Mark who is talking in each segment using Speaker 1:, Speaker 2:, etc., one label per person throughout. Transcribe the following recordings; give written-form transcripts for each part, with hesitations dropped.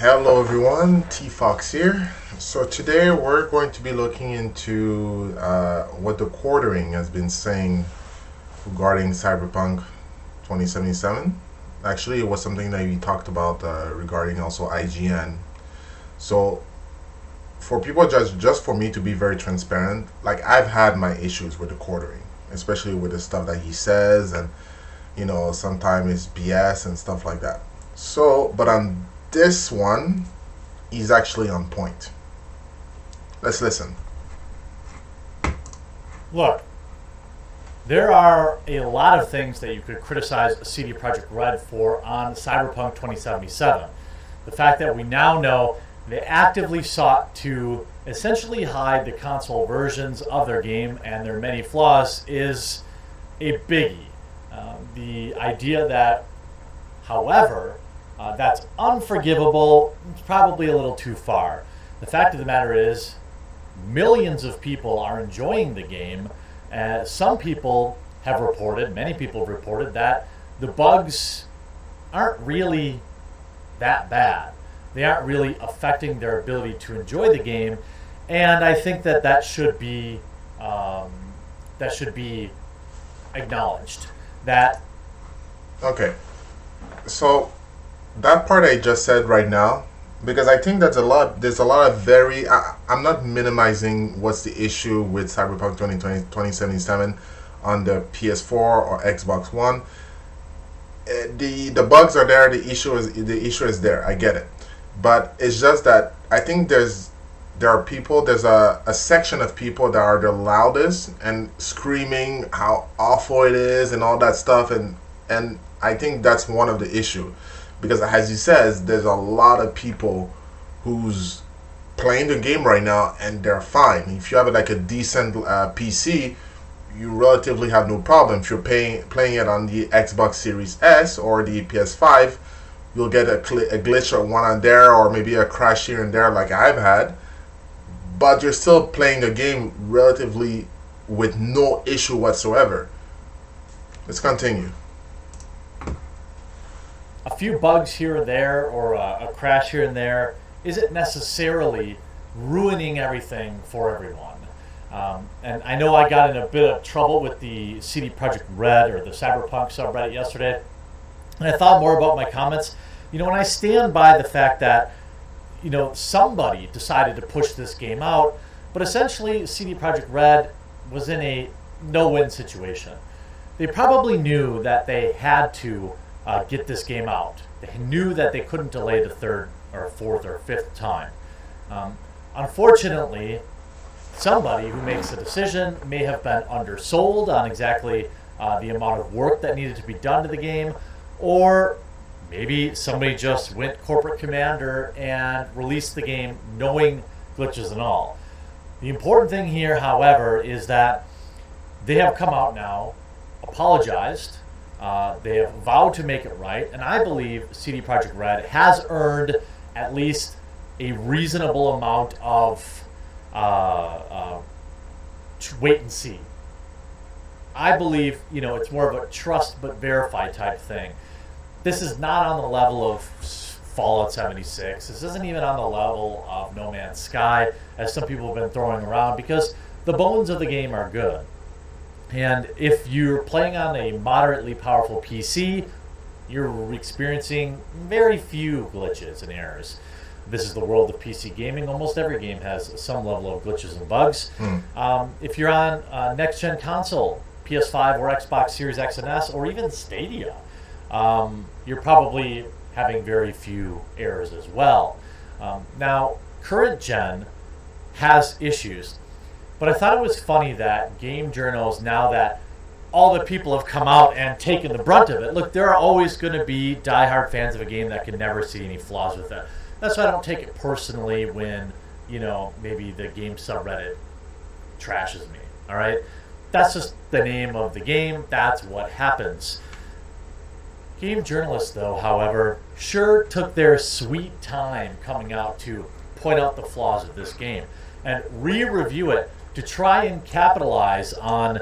Speaker 1: Hello everyone, T Fox here. So today we're going to be looking into what the quartering has been saying regarding Cyberpunk 2077. Actually, it was something that we talked about regarding also IGN. So for people, just for me to be very transparent, like I've had my issues with the quartering, especially with the stuff that he says, and sometimes it's BS and stuff like that. So, but on this one, he's actually on point. Let's listen.
Speaker 2: Look, there are a lot of things that you could criticize CD Projekt Red for on Cyberpunk 2077. The fact that we now know they actively sought to essentially hide the console versions of their game and their many flaws is a biggie. The idea that, however, that's unforgivable, it's probably a little too far. The fact of the matter is, millions of people are enjoying the game. Some people have reported, many people have reported, that the bugs aren't really that bad. They aren't really affecting their ability to enjoy the game, and I think that should be acknowledged.
Speaker 1: Okay, so that part I just said right now, because I think there's a lot of very I'm not minimizing what's the issue with Cyberpunk 2077 on the PS4 or Xbox One. The bugs are there, the issue is there, I get it. But it's just that I think there's a section of people that are the loudest and screaming how awful it is and all that stuff, and I think that's one of the issue. Because as he says, there's a lot of people who's playing the game right now and they're fine. If you have like a decent PC, you relatively have no problem. If you're playing it on the Xbox Series S or the PS5, you'll get a glitch or one on there, or maybe a crash here and there like I've had. But you're still playing the game relatively with no issue whatsoever. Let's continue.
Speaker 2: A few bugs here or there, or a crash here and there, isn't necessarily ruining everything for everyone. And I know I got in a bit of trouble with the CD Projekt Red or the Cyberpunk subreddit yesterday, and I thought more about my comments. And I stand by the fact that, somebody decided to push this game out, but essentially CD Projekt Red was in a no-win situation. They probably knew that they had to get this game out. They knew that they couldn't delay the third or fourth or fifth time. Unfortunately, somebody who makes a decision may have been undersold on exactly the amount of work that needed to be done to the game, or maybe somebody just went corporate commander and released the game knowing glitches and all. The important thing here, however, is that they have come out now, apologized. They have vowed to make it right, and I believe CD Projekt Red has earned at least a reasonable amount of wait and see. I believe it's more of a trust but verify type thing. This is not on the level of Fallout 76. This isn't even on the level of No Man's Sky, as some people have been throwing around, because the bones of the game are good. And if you're playing on a moderately powerful PC, you're experiencing very few glitches and errors. This is the world of PC gaming. Almost every game has some level of glitches and bugs. If you're on a next-gen console, PS5 or Xbox Series X and S, or even Stadia, you're probably having very few errors as well. Now, current gen has issues. But I thought it was funny that game journals, now that all the people have come out and taken the brunt of it, look, there are always going to be diehard fans of a game that can never see any flaws with it. That's why I don't take it personally when, maybe the game subreddit trashes me, all right? That's just the name of the game. That's what happens. Game journalists, though, however, sure took their sweet time coming out to point out the flaws of this game and re-review it to try and capitalize on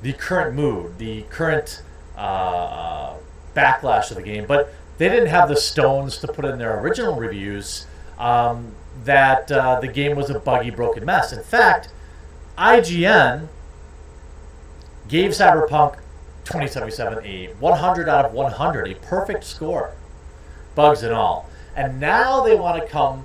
Speaker 2: the current mood, the current backlash of the game. But they didn't have the stones to put in their original reviews that the game was a buggy, broken mess. In fact, IGN gave Cyberpunk 2077 a 100 out of 100, a perfect score, bugs and all. And now they want to come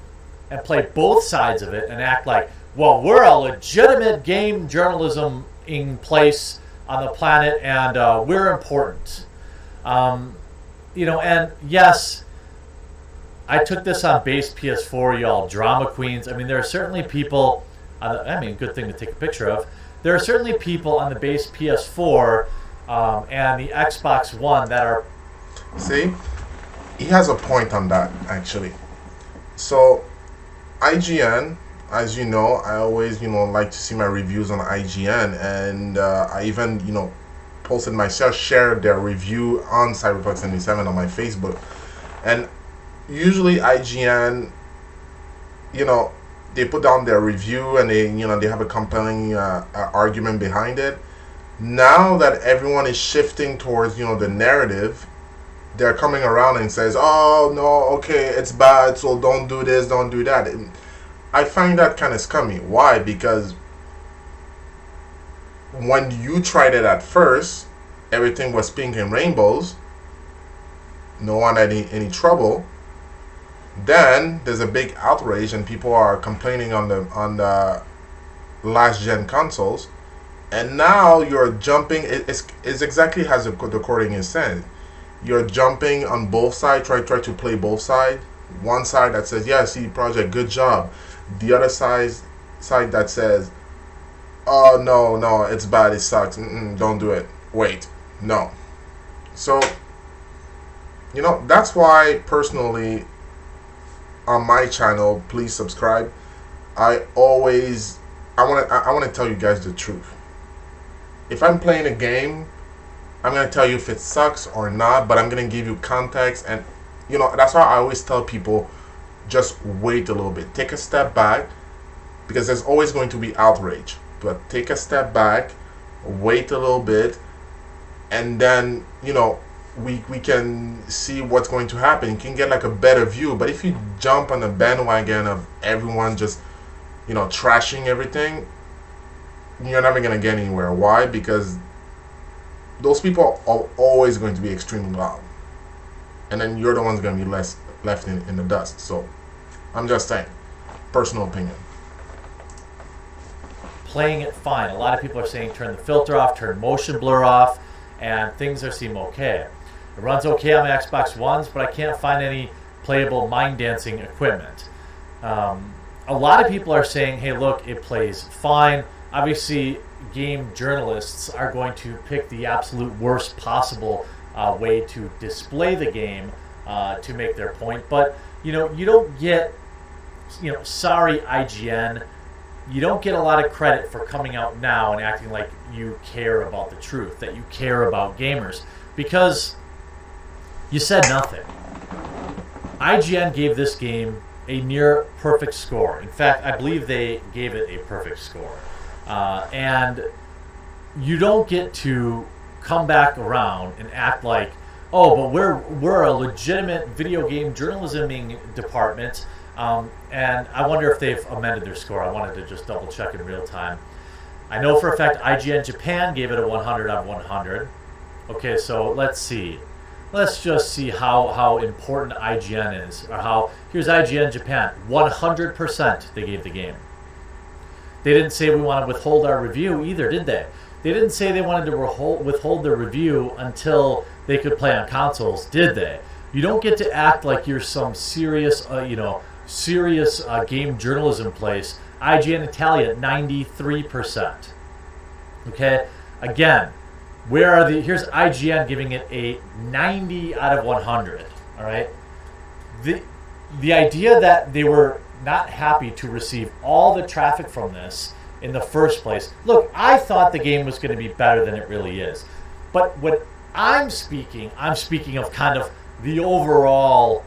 Speaker 2: and play both sides of it and act like, well, we're a legitimate game journalism in place on the planet, and we're important. And yes, I took this on base PS4, y'all drama queens. I mean, there are certainly people, good thing to take a picture of. There are certainly people on the base PS4 and the Xbox One that are...
Speaker 1: See, he has a point on that, actually. So, IGN, as you know, I always, like to see my reviews on IGN, and I even, posted myself, shared their review on Cyberpunk 77 on my Facebook. And usually IGN, they put down their review and they have a compelling argument behind it. Now that everyone is shifting towards, the narrative, they're coming around and says, oh, no, okay, it's bad, so don't do this, don't do that. And I find that kind of scummy. Why? Because when you tried it at first, everything was pink and rainbows. No one had any trouble. Then there's a big outrage and people are complaining on the last gen consoles. And now you're jumping. It's exactly as the recording is saying. You're jumping on both sides. Try to play both sides. One side that says, yeah, CD Projekt, good job. The other side that says, oh, no, it's bad, it sucks. Don't do it. Wait, no. So, that's why personally on my channel, please subscribe. I want to tell you guys the truth. If I'm playing a game, I'm going to tell you if it sucks or not, but I'm going to give you context. And, that's why I always tell people, just wait a little bit. Take a step back, because there's always going to be outrage. But take a step back, wait a little bit, and then, we can see what's going to happen. You can get like a better view. But if you jump on the bandwagon of everyone just, trashing everything, you're never going to get anywhere. Why? Because those people are always going to be extremely loud. And then you're the ones going to be left in the dust. So, I'm just saying. Personal opinion.
Speaker 2: Playing it fine. A lot of people are saying turn the filter off, turn motion blur off, and things seem okay. It runs okay on my Xbox Ones, but I can't find any playable mind dancing equipment. A lot of people are saying, hey, look, it plays fine. Obviously, game journalists are going to pick the absolute worst possible way to display the game to make their point. But, you don't get, sorry, IGN, you don't get a lot of credit for coming out now and acting like you care about the truth, that you care about gamers, because you said nothing. IGN gave this game a near perfect score. In fact, I believe they gave it a perfect score. And you don't get to come back around and act like, oh, but we're a legitimate video game journalism department, and I wonder if they've amended their score. I wanted to just double check in real time. I know for a fact IGN Japan gave it a 100 out of 100. Okay, so let's see. Let's just see how important IGN is, or here's IGN Japan. 100% they gave the game. They didn't say we want to withhold our review either, did they? They didn't say they wanted to withhold their review until they could play on consoles, did they? You don't get to act like you're some serious, game journalism place. IGN Italia, 93%. Okay? Again, here's IGN giving it a 90 out of 100. All right? The idea that they were not happy to receive all the traffic from this in the first place. Look, I thought the game was going to be better than it really is. But when I'm speaking of kind of the overall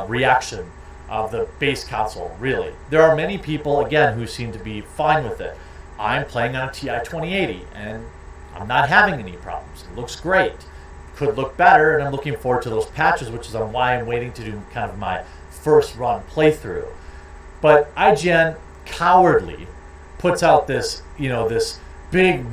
Speaker 2: reaction of the base console, really. There are many people, again, who seem to be fine with it. I'm playing on a TI 2080, and I'm not having any problems. It looks great. could look better, and I'm looking forward to those patches, which is on why I'm waiting to do kind of my first run playthrough. But IGN cowardly puts out this, this big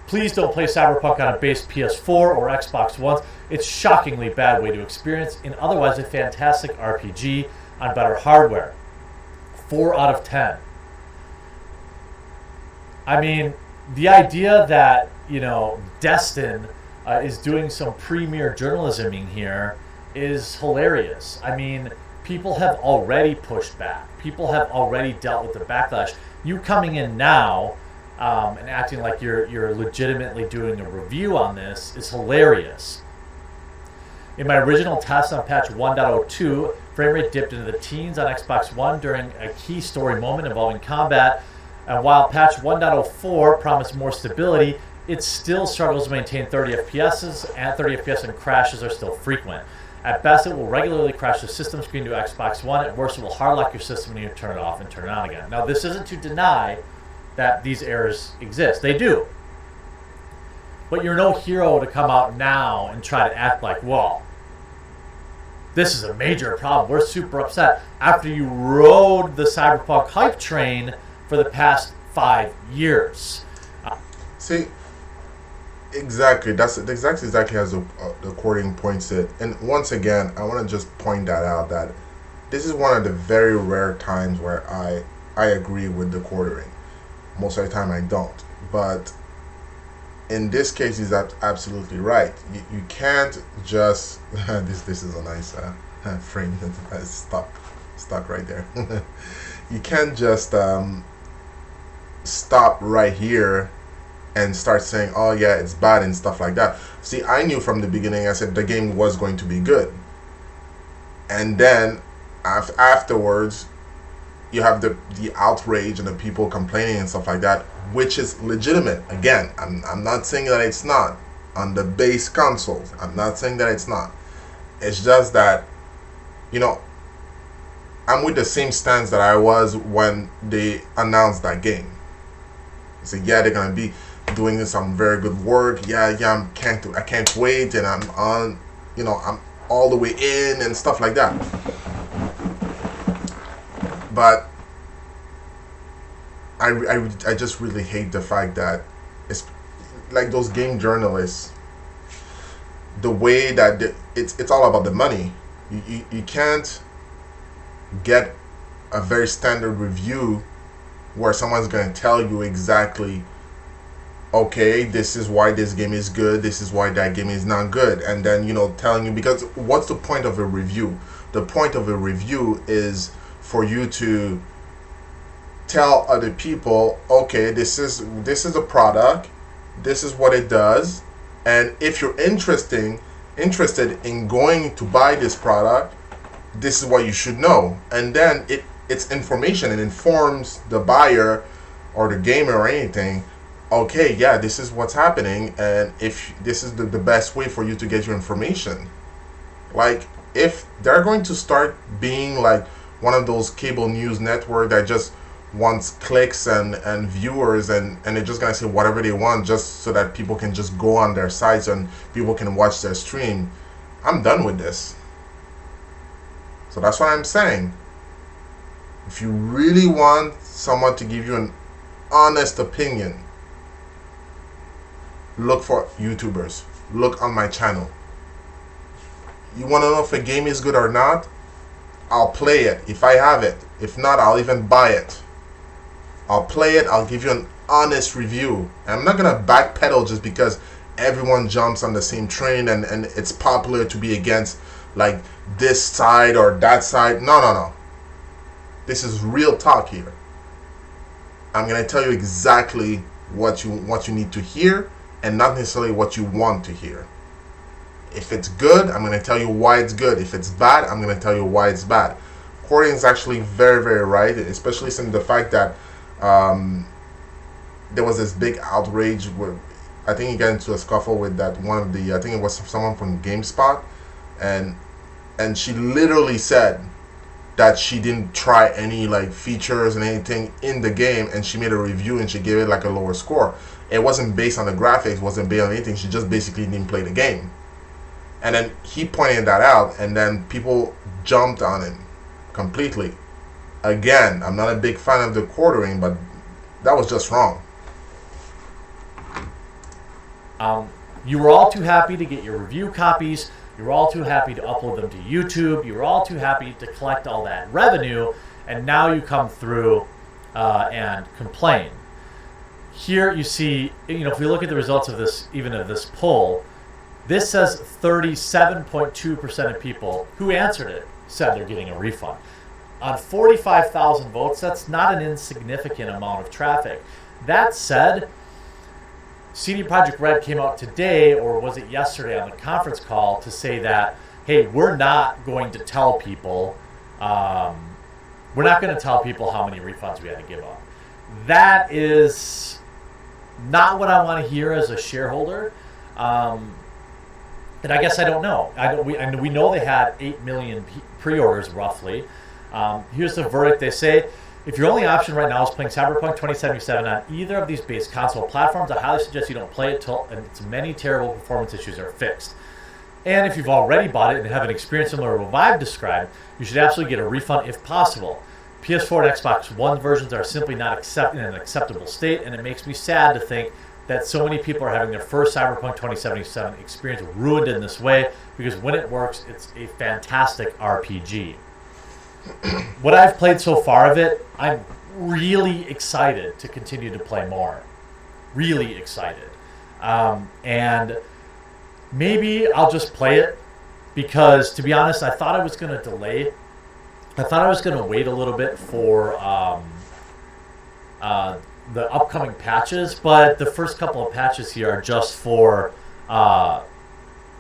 Speaker 2: please don't play Cyberpunk on a base PS4 or Xbox One. It's shockingly bad way to experience an otherwise a fantastic RPG on better hardware. 4 out of 10. I mean, the idea that, Destin is doing some premier journalism in here is hilarious. I mean, people have already pushed back. People have already dealt with the backlash. You coming in now and acting like you're legitimately doing a review on this is hilarious. In my original test on patch 1.02, frame rate dipped into the teens on Xbox One during a key story moment involving combat. And while patch 1.04 promised more stability, it still struggles to maintain 30 FPS, and 30 FPS and crashes are still frequent. At best, it will regularly crash the system screen to Xbox One. At worst, it will hard lock your system when you turn it off and turn it on again. Now, this isn't to deny that these errors exist. They do. But you're no hero to come out now and try to act like, well, this is a major problem. We're super upset after you rode the Cyberpunk hype train for the past 5 years.
Speaker 1: See, exactly. That's exactly as the recording points it. And once again, I want to just point that out that this is one of the very rare times where I agree with the quartering. Most of the time I don't. But in this case, he's absolutely right. You can't just this is a nice frame that's stuck right there. You can't just stop right here and start saying, oh yeah, it's bad and stuff like that. See, I knew from the beginning, I said the game was going to be good. And then afterwards, you have the outrage and the people complaining and stuff like that, which is legitimate. Again, I'm not saying that it's not on the base consoles. I'm not saying that it's not. It's just that, I'm with the same stance that I was when they announced that game. I said, yeah, they're gonna be doing some very good work. Yeah, I can't wait, and I'm on, I'm all the way in and stuff like that. But I just really hate the fact that it's like those game journalists. The way that it's all about the money. You can't get a very standard review where someone's going to tell you exactly, okay, this is why this game is good, this is why that game is not good, and then telling you, because what's the point of a review? The point of a review is for you to tell other people, okay, this is a product, this is what it does, and if you're interested in going to buy this product, this is what you should know. And then it's information. It informs the buyer or the gamer or anything, okay, yeah, this is what's happening, and if this is the best way for you to get your information. Like, if they're going to start being like one of those cable news network that just wants clicks and viewers, and they're just going to say whatever they want just so that people can just go on their sites and people can watch their stream, I'm done with this. So that's what I'm saying. If you really want someone to give you an honest opinion, look for YouTubers. Look on my channel. You want to know if a game is good or not? I'll play it if I have it. If not, I'll even buy it. I'll play it. I'll give you an honest review. And I'm not going to backpedal just because everyone jumps on the same train and it's popular to be against like this side or that side. No. This is real talk here. I'm going to tell you exactly what you need to hear and not necessarily what you want to hear. If it's good, I'm going to tell you why it's good. If it's bad, I'm going to tell you why it's bad. Corey is actually very, very right, especially since the fact that there was this big outrage where I think he got into a scuffle with that one of the, I think it was someone from GameSpot, and she literally said that she didn't try any like features and anything in the game, and she made a review and she gave it like a lower score. It wasn't based on the graphics, wasn't based on anything. She just basically didn't play the game. And then he pointed that out, and then people jumped on him completely. Again, I'm not a big fan of the quartering, but that was just wrong.
Speaker 2: You were all too happy to get your review copies. You were all too happy to upload them to YouTube. You were all too happy to collect all that revenue. And now you come through and complain. Here you see, if we look at the results of this, even of this poll, this says 37.2% of people who answered it said they're getting a refund. On 45,000 votes, that's not an insignificant amount of traffic. That said, CD Projekt Red came out today, or was it yesterday on the conference call, to say that, hey, we're not going to tell people, how many refunds we had to give up. That is not what I want to hear as a shareholder. And I guess I don't know. We know they had 8 million pre-orders roughly. Here's the verdict. They say, if your only option right now is playing Cyberpunk 2077 on either of these base console platforms, I highly suggest you don't play it till its many terrible performance issues are fixed. And if you've already bought it and have an experience similar to what I've described, you should absolutely get a refund if possible. PS4 and Xbox One versions are simply not in an acceptable state, and it makes me sad to think that so many people are having their first Cyberpunk 2077 experience ruined in this way, because when it works, it's a fantastic RPG. What I've played so far of it, I'm really excited to continue to play more. Really excited. And maybe I'll just play it, because to be honest, I thought I was going to delay. I thought I was going to wait a little bit for the upcoming patches, but the first couple of patches here are just for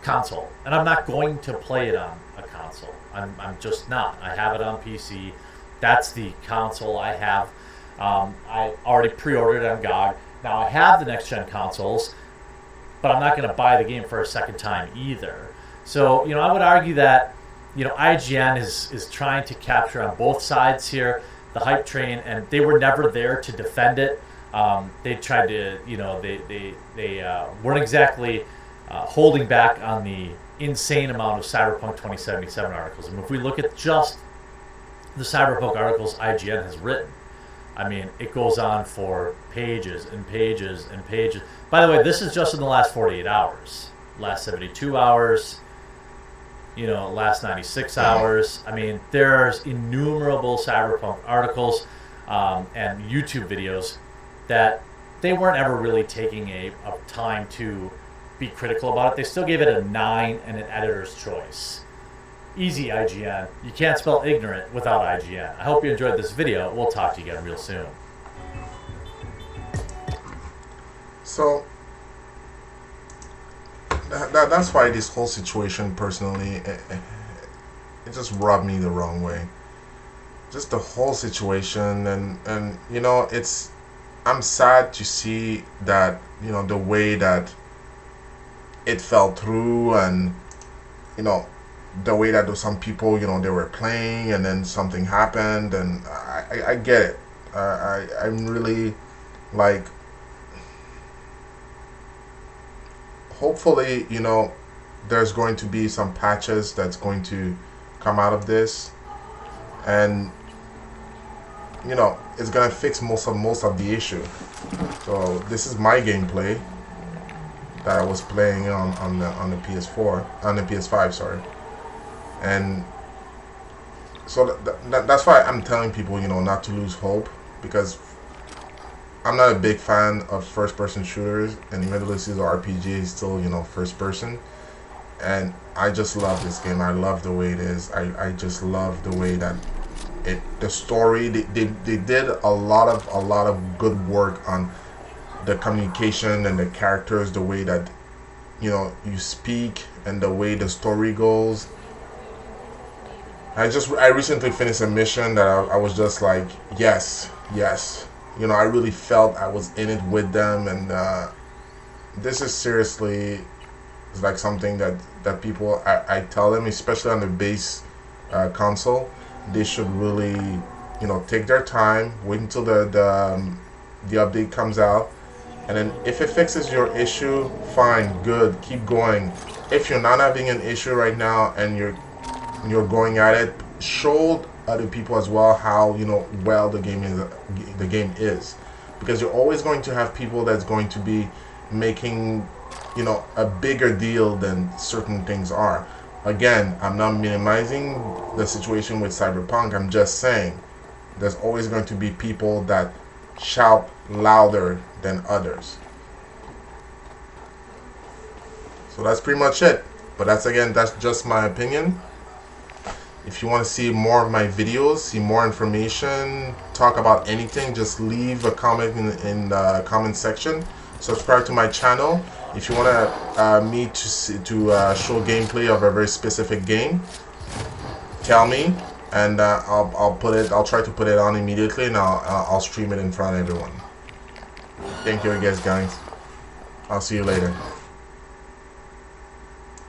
Speaker 2: console, and I'm not going to play it on a console. I'm just not. I have it on PC. That's the console I have. I already pre-ordered it on GOG. Now I have the next-gen consoles, but I'm not going to buy the game for a second time either. So, I would argue that, IGN is trying to capture on both sides here the hype train, and they were never there to defend it. They tried to, they weren't exactly holding back on the insane amount of Cyberpunk 2077 articles. And if we look at just the Cyberpunk articles IGN has written, I mean, it goes on for pages and pages and pages. By the way, this is just in the last 48 hours, last 72 hours, last 96 hours. I mean, there's innumerable Cyberpunk articles and YouTube videos that they weren't ever really taking a time to be critical about it. They still gave it a 9 and an editor's choice. Easy, IGN. You can't spell ignorant without IGN. I hope you enjoyed this video. We'll talk to you again real soon.
Speaker 1: So that's why this whole situation, personally, it just rubbed me the wrong way. Just the whole situation, and I'm sad to see that, the way that it fell through, and, the way that some people, they were playing, and then something happened, and I get it. I'm really, like, hopefully, there's going to be some patches that's going to come out of this, and it's gonna fix most of the issue. So this is my gameplay that I was playing on the PS5, sorry, and so that's why I'm telling people, not to lose hope, because I'm not a big fan of first-person shooters, and even though this is an RPG, it's still, first-person. And I just love this game. I love the way it is. I just love the way that the story. They did a lot of good work on the communication and the characters, the way that you speak, and the way the story goes. I recently finished a mission that I was just like, yes. I really felt I was in it with them, and this is seriously, it's like something that people, I tell them, especially on the base console, they should really, take their time, wait until the update comes out, and then if it fixes your issue, fine, good, keep going. if you're not having an issue right now and you're going at it, show other people as well how well the game is, because you're always going to have people that's going to be making a bigger deal than certain things are. Again, I'm not minimizing the situation with Cyberpunk. I'm just saying there's always going to be people that shout louder than others. So that's pretty much it. But that's just my opinion. If you want to see more of my videos, see more information, talk about anything, just leave a comment in the comment section. Subscribe to my channel. If you want me to show gameplay of a very specific game, tell me, and I'll try to put it on immediately, and I'll stream it in front of everyone. Thank you guys. I'll see you later.